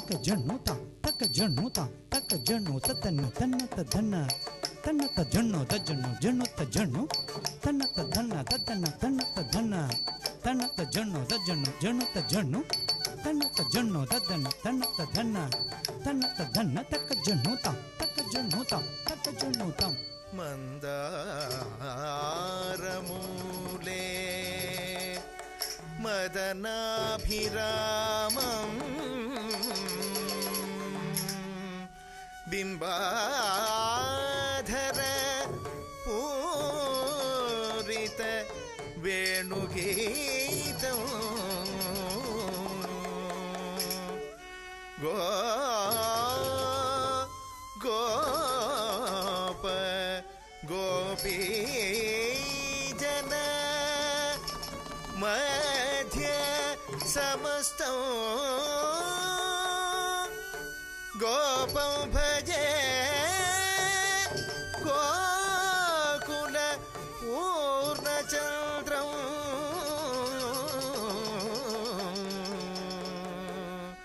ತಕ್ಕ ಜಣ್ಣುತ ತಕ್ಕ ಜಣ್ಣುತ ತಕ್ಕ ಜಣ್ಣು ತನ್ನ ತನ್ನತ್ತ ಧನ್ನ ತನ್ನತ್ತ ಜಣ್ಣು ತಜ್ಜಣ್ಣು ಜಣ್ಣುತ್ತ ಜಣ್ಣು ತನ್ನತ್ತ ಧನ್ನ ತನ್ನ ತನ್ನತ್ತ ಧನ್ನ ತನ್ನತ್ತ ಜಣ್ಣು ತಜ್ಜಣ್ಣು ಜಣ್ಣುತ್ತ ಜಣ್ಣು ತನ್ನತ್ತ ಜಣ್ಣು ತದ್ದನ್ನ ತನ್ನತ್ತ ಧನ್ನ ತನ್ನತ್ತ ಧನ್ನ ತಕ್ಕ ಜಣ್ಣುತ ತಕ್ಕ ಜಣ್ಣುತ ತಕ್ಕ ಜಣ್ಣುತ ಮಂದಾರಮೂಲೆ ಮದನಾಭಿರಾಮಂ ಬಿಂಬಾಧರ ಪೂರಿತ ವೇಣುಗೀತಂ ಗೋಪ ಗೋಪೀ ಜನ ಮಧ್ಯ ಸಮಸ್ತಂ ಗೋಪಂ ಭಜೆ ಗೋಕುಲ ಪೂರ್ಣಚಂದ್ರಂ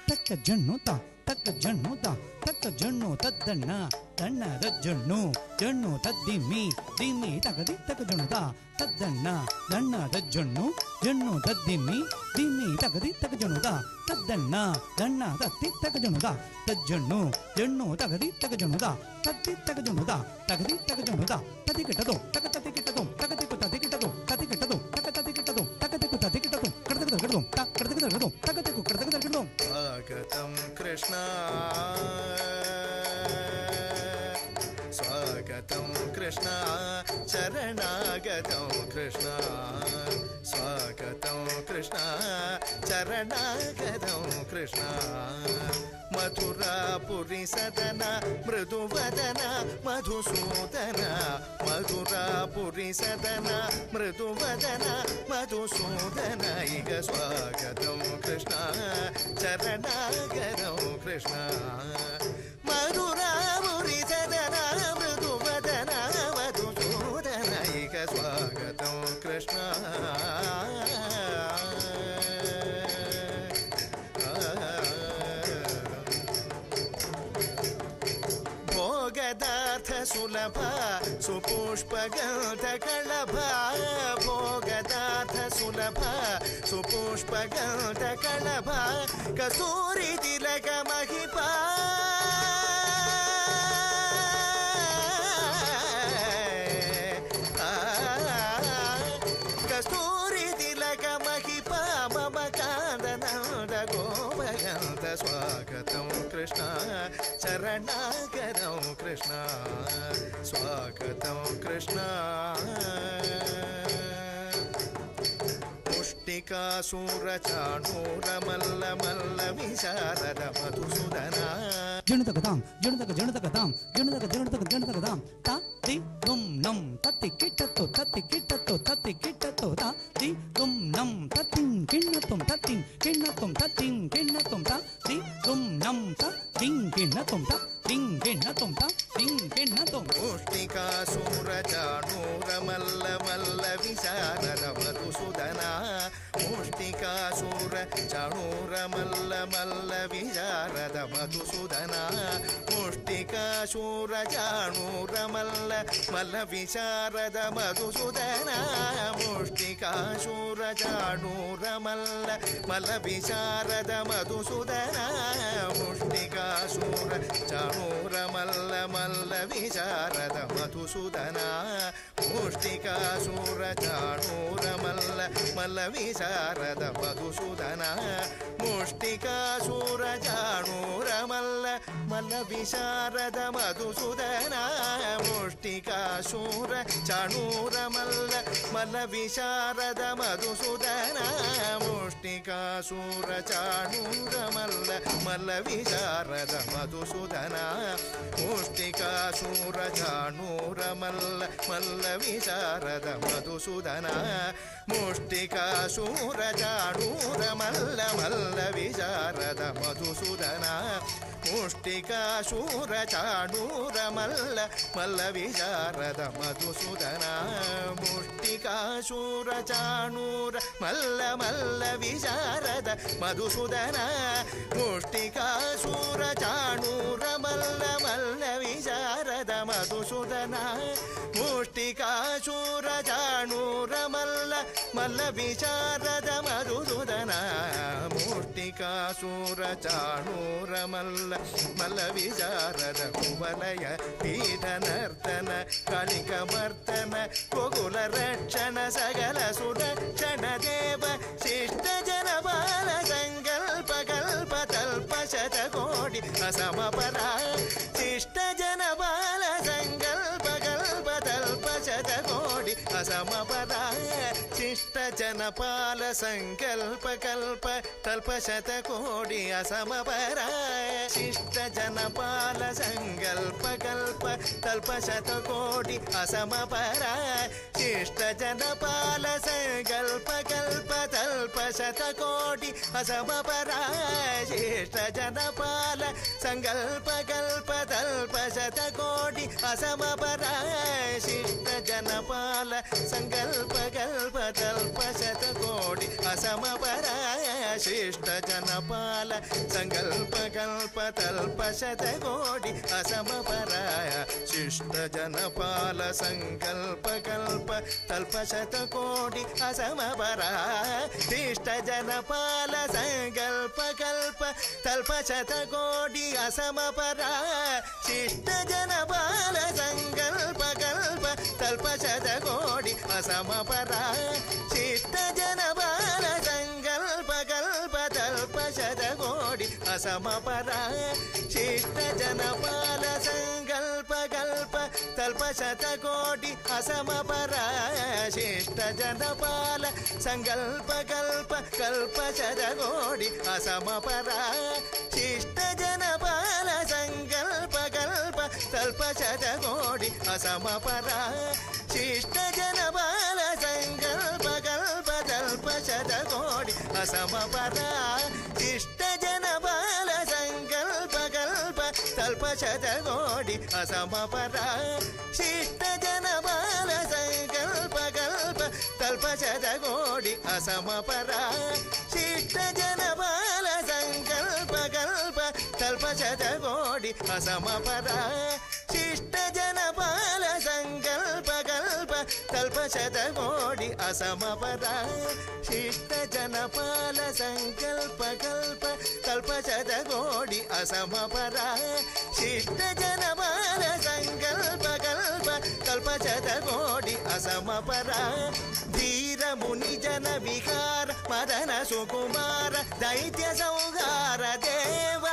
ತಕ್ಕ ಜಣ್ಣುತ ತಕ್ಕ ಜಣ್ಣುತ ತಕ್ಕ ಜಣ್ಣು ತದ್ದಣ್ಣ ತಣ್ಣ ದಜ್ಜಣ್ಣು ಜಣ್ಣು ತದ್ದಿಮ್ಮಿ ದಿಮ್ಮಿ ತಗದಿ ತಕ್ಕ ಜಣ್ಣುತ ತದ್ದಣ್ಣ ದಣ್ಣ ದಜ್ಜಣ್ಣು ಜಣ್ಣು ತದ್ದಿಮ್ಮಿ ದಿಮ್ಮಿ ತಗದಿ ತಕ್ಕ ಜಣ್ಣುತ ತದ್ದಣ್ಣ ದಣ್ಣ ತತ್ತಿ ತಕ್ಕ ಜಣ್ಣುತ ತಜ್ಜಣ್ಣು ಜಣ್ಣು ತಗದಿ ತಕ್ಕ ಜಣ್ಣುತ ತತ್ತಿ ತಕ್ಕ ಜಣ್ಣುತ ತಗದಿ ತಕ್ಕ ಜಣ್ಣುತ ತತಿ ಕೆಟ್ಟದು ತಕ ತತಿ ಕೆಟ್ಟದು ತಕತಿ ತತಿ ಕೆಟ್ಟದು ತತಿ ಕೆಟ್ಟದು ತಕ ತತಿ ಕೆಟ್ಟದು ತಕತಿ ತತಿ ಕೆಟ್ಟದು ಕಡತಕ ಕಡದು ತಕ ಕಡತಕ ಕಡದು ತಕತಿ ಕಡತಕ ಕಡದು ಸ್ವಾಗತಂ ಕೃಷ್ಣ ಸ್ವಾಗತಂ ಕೃಷ್ಣ ಶರಣಾಗತಂ ಕೃಷ್ಣ ಸ್ವಾಗತಂ ಕೃಷ್ಣ ಶರಣಾಗತಂ ಕೃಷ್ಣ ಮಥುರಾಪುರಿ ಸದನ ಮೃದುವದನ ಮಧುಸೂದನ ಮಥುರಾಪುರಿ ಸದನ ಮೃದುವದನ ಮಧುಸೂದನ ಈಗ ಸ್ವಾಗತಂ ಕೃಷ್ಣ ಶರಣಾಗತಂ ಕೃಷ್ಣ ಮಧುರಾಪುರಿ ಸದನ ಮೃದುವದನ ಮಧುಸೂದನ ಈಗ ಸ್ವಾಗತಂ ಕೃಷ್ಣ ಭೋಗದಾರ್ಥ ಸುಲಭ ಸುಪುಷ್ಪಗಂಧ ಕಳಭ ಭೋಗದಾರ್ಥ ಸುಲಭ ಸುಪುಷ್ಪಗಂಧ ಕಳಭ ಕಸ್ತೂರಿ ತಿಲಕ ಮಹಿಪ ಕಸ್ತೂರಿ ತಿಲಕ ಮಹಿಪ ಮಮ ಕಾಂದನಂದ ಗೋಪಗಂಧ ಸ್ವಾಗತಂ ಕೃಷ್ಣ ಶರಣಾಗತಂ ಕೃಷ್ಣ ಸ್ವಾಗತಂ ಕೃಷ್ಣ ಮುಷ್ಟಿಕಾಸೂರ ಚಾಣೂರ ಮಲ್ಲ ಮಲ್ಲ ವಿಶಾರದ ಮಧುಸೂದನ ಜಣತಕದಾಂ ಜಣತಕ ಜಣತಕದಾಂ ಜಣತಕ ಜಣತಕ ಜಣತಕದಾಂ ತಾ ದಿ ಗುಂ ನಂ ತತ್ತಿ ಕಿಟ್ಟತ್ತು ತತ್ತಿ ಕಿಟ್ಟತ್ತು ತತ್ತಿ ಕಿಟ್ಟತ್ತು ತಾ ದಿ ಗುಂ ನಂ ತತ್ತಿಂ ಕಿಣ್ಣತ್ತುಂ ತತ್ತಿಂ ಕಿಣ್ಣತ್ತುಂ ತತ್ತಿಂ ಕಿಣ್ಣತ್ತುಂ ತಾ ದಿ ಗುಂ ನಂ ತ ತಿಂ ಕಿಣ್ಣತ್ತುಂ ತಾ ತಿಂ ಕಿಣ್ಣತ್ತುಂ ತಾ ತಿಂ ಕಿಣ್ಣತ್ತುಂ ಮುಷ್ಟಿಕಾಸೂರ ಚಾಣೂರ ಮಲ್ಲ ಮಲ್ಲ ವಿಶಾರದ ಮಧುಸೂದನ ಮುಷ್ಟಿಕಾಸೂರ ಚಾಣೂರ ಮಲ್ಲ ಮಲ್ಲ ವಿಶಾರದ ಮಧುಸೂದನ ಮುಷ್ಟಿಕಾಸೂರ ಚಾಣೂರ ಮಲ್ಲ ಮಲ್ಲ ವಿಶಾರದ ಮಧುಸೂದನ ಮುಷ್ಟಿಕಾಸೂರ ಚಾಣೂರ ಮಲ್ಲ ಮಲ್ಲ ವಿಶಾರದ ಮಧುಸೂದನ ಮುಷ್ಟಿಕಾಸೂರ ಚಾಣೂರ ಮಲ್ಲ ಮಲ್ಲ ವಿಶಾರದ ಮಧುಸೂದನ ಮುಷ್ಟಿಕಾಸೂರ ಚಾಣೂರ ಮಲ್ಲ ಮಲ್ಲ ವಿಶಾರದ ಮಧುಸೂದನ ಮುಷ್ಟಿಕಾಸೂರ ಚಾಣೂರ ಮಲ್ಲ ಮಲ್ಲ ವಿಶಾರದ ಮಧುಸೂದನ ಮುಷ್ಟಿಕಾಸೂರ ಚಾಣೂರ ಮಲ್ಲ ಮಲ್ಲ ವಿಶಾರದ ಮಧುಸೂದನ ಮುಷ್ಟಿಕಾಸೂರ ಚಾಣೂರ ಮಲ್ಲ ಮಲ್ಲ ವಿಶಾರದ ಮಧುಸೂದನ ಮುಷ್ಟಿಕಾಸೂರ ಚಾಣೂರ ಮಲ್ಲ ಮಲ್ಲ ವಿಶಾರದ ಮಧುಸೂದನ ಮುಷ್ಟಿಕಾಸೂರ ಚಾಣೂರ ಮಲ್ಲ ಮಲ್ಲ ವಿಶಾರದ ಮಧುಸೂದನ ಮುಷ್ಟಿಕಾಶೂರ ಚಾಣೂರ ಮಲ್ಲ ಮಲ್ಲ ವಿಚಾರದ ಮಧುಸೂದನ ಮುಷ್ಟಿಕಾಶೂರ ಚಾಣೂರ ಮಲ್ಲ ಮಲ್ಲ ವಿಚಾರದ ಮಧುಸೂದನ ಮುಷ್ಟಿಕಾಶೂರ ಚಾಣೂರ ಮಲ್ಲ ಮಲ್ಲ ವಿಚಾರದ ಮಧುಸೂದನ ಮುಷ್ಟಿಕಾಶೂರ ಚಾಣೂರ ಮಲ್ಲ ಮಲ್ಲ ವಿಚಾರದ ಮಧುಸೂದನ ಮುಷ್ಟಿಕಾಶೂರ ಚಾಣೂರ ಮಲ್ಲ ಮಲ್ಲ ವಿಚಾರದ ಕುವಲಯ ಪೀಠ ನರ್ತನ ಕಾಳಿಕ ಮರ್ತನ ಗೋಕುಲ ರಕ್ಷಣ ಸಕಲ ಸುರಕ್ಷಣ ದೇವ ಶಿಷ್ಟ ಜನ ಬಾಲ ಸಂಕಲ್ಪ ಕಲ್ಪ ತಲ್ಪ ಶತಕೋಟಿ ಅಸಮಪರ ಶಿಷ್ಟ ಜನ ಬಾಲ ಸಂಕಲ್ಪ ಕಲ್ಪ ತಲ್ಪ ಶತಕೋಟಿ ಅಸಮಪರ ಶಿಷ್ಟ ಜನಪಾಲ ಸಂಕಲ್ಪ ಕಲ್ಪ ತಲ್ಪ ಶತಕೋಟಿ ಅಸಮಪರ ಶಿಷ್ಟ ಜನಪಾಲ ಸಂಕಲ್ಪ ಕಲ್ಪ ತಲ್ಪ ಶತಕೋಟಿ ಅಸಮಪರ ಶಿಷ್ಟ ಜನಪಾಲ ಸಂಕಲ್ಪ ಕಲ್ಪ ತಲ್ಪ ಶತಕೋಟಿ ಅಸಮಪರ ಶಿಷ್ಟ ಜನಪಾಲ ಸಂಕಲ್ಪ ಕಲ್ಪ ತಲ್ಪ ಶತಕೋಟಿ ಅಸಮಪರ ಶಿಷ್ಟ ಜನಪಾಲ ಸಂಕಲ್ಪ ಕಲ್ಪ ತಲ್ಪ ಶತಕೋಟಿ ಅಸಮಪರ ಶಿಷ್ಟ ಜನಪಾಲ ಸಂಕಲ್ಪ ಕಲ್ಪ ತಲ್ಪ ಶತಕೋಟಿ ಅಸಮಪರ ಶಿಷ್ಟ ಜನಪಾಲ ಸಂಕಲ್ಪ ಕಲ್ಪ ತಲ್ಪ ಶತಕೋಟಿ ಅಸಮಪರ ಶಿಷ್ಟ ಜನಪಾಲ ಸಂಕಲ್ಪ ಕಲ್ಪ ತಲ್ಪ ಶತಕೋಟಿ ಅಸಮಪರ ಶಿಷ್ಟ ಜನಪಾಲ ಸಂಕಲ್ಪ ಕಲ್ಪ ತಲ್ಪ ಶತಕೋಟಿ ಅಸಮಪರ ಶಿಷ್ಟ ಜನಪಾಲ ಸಂಕಲ್ಪ ಕಲ್ಪ ತಲ್ಪ ಶತಕೋಟಿ ಅಸಮಪರ ಶಿಷ್ಟ ಜನಪಾಲ ಸಂಕಲ್ಪ ಕಲ್ಪ ತಲ್ಪ ಶತಕೋಟಿ ಅಸಮಪರ ಶಿಷ್ಟ ಜನಪಾಲ ಸಂಕಲ್ಪ ಕಲ್ಪ ಕಲ್ಪ ಶತಕೋಟಿ ಅಸಮಪರ ಶಿಷ್ಟ ಜನಪಾಲ ಸಂಕಲ್ಪ ಕಲ್ಪ ತಲ್ಪ ಶತಕೋಟಿ ಅಸಮಪರ ಶಿಷ್ಟ ಜನಪಾಲ ಸಂಕಲ್ಪ ಕಲ್ಪ ತಲ್ಪ ಶತಕೋಟಿ ಅಸಮಪರ ಶಿಷ್ಟ ಜನಪಾಲ ಸಂಕಲ್ಪ ಕಲ್ಪ ತಲ್ಪ ಶತಕೋಟಿ ಅಸಮಪರ ಶಿಷ್ಟ ಜನಪಾಲ ಸಂಕಲ್ಪ ಕಲ್ಪ ತಲ್ಪ ಶತಕೋಟಿ ಅಸಮಪರ ಶಿಷ್ಟ ಜನಪಾಲ ಸಂಕಲ್ಪ ಕಲ್ಪ ತಲ್ಪ ಶತಕೋಟಿ ಅಸಮಪರ ಶಿಷ್ಟ ಜನಪಾಲ ಸಂಕಲ್ಪ ಕಲ್ಪ ತಲ್ಪ ಶತಕೋಟಿ ಅಸಮಪರ ಶಿಷ್ಟ ಜನಪಾಲ ಸಂಕಲ್ಪ ಕಲ್ಪ ತಲ್ಪ ಶತಕೋಟಿ ಅಸಮಪರ ಶಿಷ್ಟ ಜನಪಾಲ ಸಂಕಲ್ಪ ಕಲ್ಪ ತಲ್ಪ ಶತಕೋಟಿ ಅಸಮಪರ ಧೀರ ಮುನಿ ಜನ ವಿಹಾರ ಮದನ ಸುಕುಮಾರ ದೈತ್ಯ ಸಂಹಾರ ದೇವ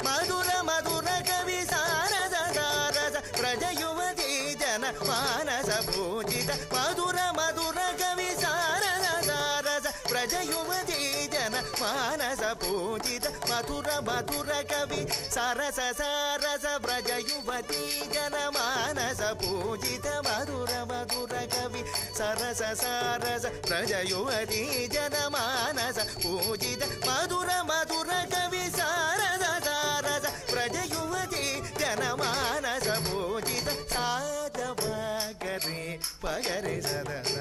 ಮಧುರ ಮಧುರ ಕವಿ ಸಾರದ ಸಾರಸ ಪ್ರಜ ಯುವತಿ ಜನ ಮಾನಸ ಪೂಜಿತ ಮಧುರ ಮಧುರ ಕವಿ ಸಾರದ ಸಾರಸ ಪ್ರಜ ಯುವತಿ ಜನ ಮಾನಸ ಪೂಜಿತ ಮಧುರ ಮಧುರ ಕವಿ ಸರಸ ಸಾರಸ ಪ್ರಜ ಯುವತಿ ಜನ ಮಾನಸ ಪೂಜಿತ ಮಧುರ ಮಧುರ ಕವಿ ಸರಸ ಸಾರಸ ಪ್ರಜ ಯುವತಿ ಜನ ಮಾನಸ ಪೂಜಿತ ಮಧುರ ಮಧುರ ಕವಿ ಸಾರದ ಸಾರಸ ಪ್ರಜ ಯುವತಿ ಜನ ಮಾನಸ ಪೂಜಿತ ಸಾಧವ ಗರಿ ಪಗರಿ ಸದನ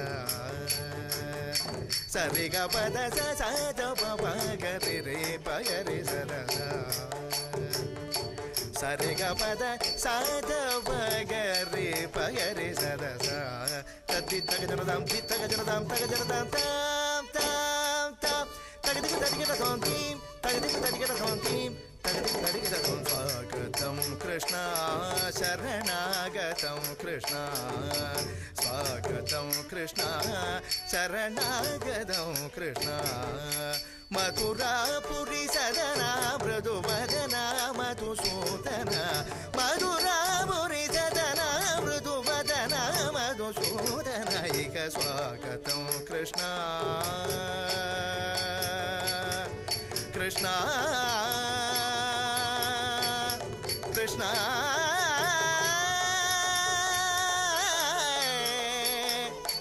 ಸರಿಗ ಪದ ಸಾಧವ ಪಗರಿ ರೇ ಪಗರಿ ಸದನ ಸರಿಗ ಪದ ಸಾಧವ ಗರಿ ಪಗರಿ ಸದಸ ತತ್ತಿ ತಗ ಜನದಾಂ ತಿ ತಗ ಜನದಾಂ ತಗ ಜನದಾಂ ತಾಂ ತಾಂ ತಾಂ ತಗದಿಗ ತದಿಗ ತೋಂತೀಂ ತಗದಿಗ ತದಿಗ ತೋಂತೀಂ ತಗದಿಗ ತದಿಗ ತೋಂ ಸ್ವಾಗತಂ ಕೃಷ್ಣ ಶರಣಾಗತಂ ಕೃಷ್ಣ ಸ್ವಾಗತಂ ಕೃಷ್ಣ ಶರಣಾಗತಂ ಕೃಷ್ಣ ಮಧುರಾಪುರಿ ಸದನ ಮೃದು ವದನ ಮಧುಸೂದನ ಮಧುರಾಪುರಿ ಸದನ ಮೃದು ವದನ ಮಧುಸೂದನ ಈಗ ಸ್ವಾಗತಂ ಕೃಷ್ಣ ಕೃಷ್ಣ ಕೃಷ್ಣ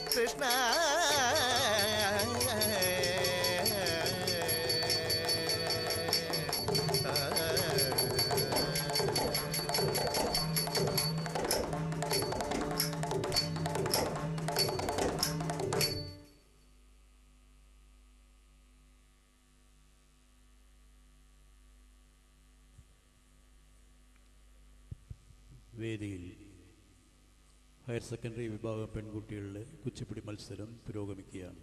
ಕೃಷ್ಣ വേദിയിൽ ഹയർ സെക്കൻഡറി വിഭാഗം പെൺകുട്ടികളുടെ കുച്ചിപ്പിടി മത്സരം പുരോഗമിക്കുകയാണ്.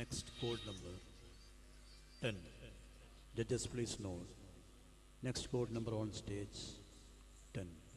Next code number 10. Judges please note. Next code number on stage 10.